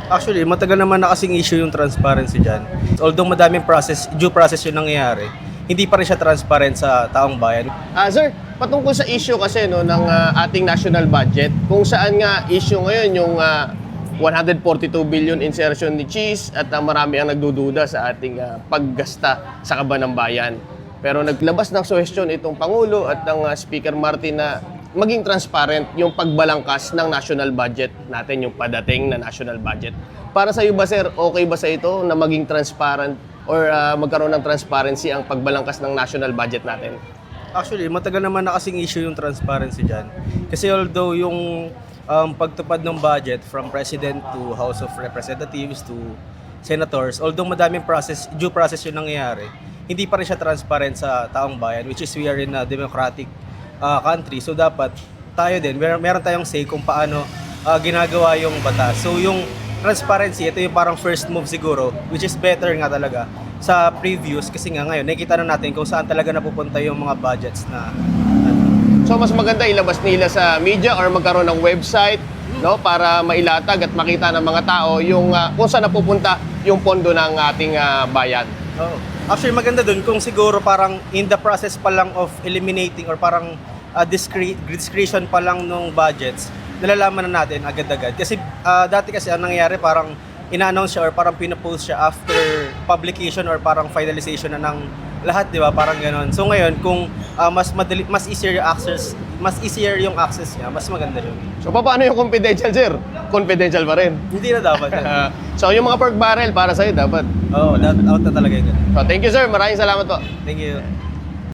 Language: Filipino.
Actually, matagal naman na kasing issue yung transparency dyan. Although madaming due process yung nangyayari, hindi pa rin siya transparent sa taong bayan. Sir, patungkol sa issue kasi no, ng ating national budget, kung saan nga issue ngayon yung 142 billion insertion ni Cheese at marami ang nagdududa sa ating paggasta sa kaban ng bayan. Pero naglabas ng suggestion itong Pangulo at ng Speaker Martin na maging transparent yung pagbalangkas ng national budget natin, yung padating na national budget. Para sa iyo ba, sir, okay ba sa ito na maging transparent or magkaroon ng transparency ang pagbalangkas ng national budget natin? Actually, matagal naman na kasing issue yung transparency dyan. Kasi although yung pagtupad ng budget from President to House of Representatives to Senators, although madaming due process yung nangyayari, hindi pa rin siya transparent sa taong bayan, which is we are in a democratic country. So dapat tayo din, meron tayong say kung paano ginagawa yung batas. So yung transparency, ito yung parang first move siguro, which is better nga talaga sa previous kasi nga ngayon nakikita na natin kung saan talaga napupunta yung mga budgets na So mas maganda ilabas nila sa media or magkaroon ng website, no, para mailatag at makita ng mga tao yung kung saan napupunta yung pondo ng ating bayan. Oh. Actually, maganda dun kung siguro parang in the process pa lang of eliminating or parang discretion pa lang nung budgets, nalalaman na natin agad-agad. Kasi dati kasi ang nangyayari parang ina-announce siya or parang pinapost siya after publication or parang finalization na ng lahat, di ba? Parang gano'n. So ngayon, kung mas easier yung access niya, mas maganda yun. So paano yung confidential, sir? Confidential pa rin. Hindi na dapat yun. So yung mga pork barrel para sa'yo dapat. Oo, out na talaga yun. So thank you, sir. Maraming salamat po. Thank you.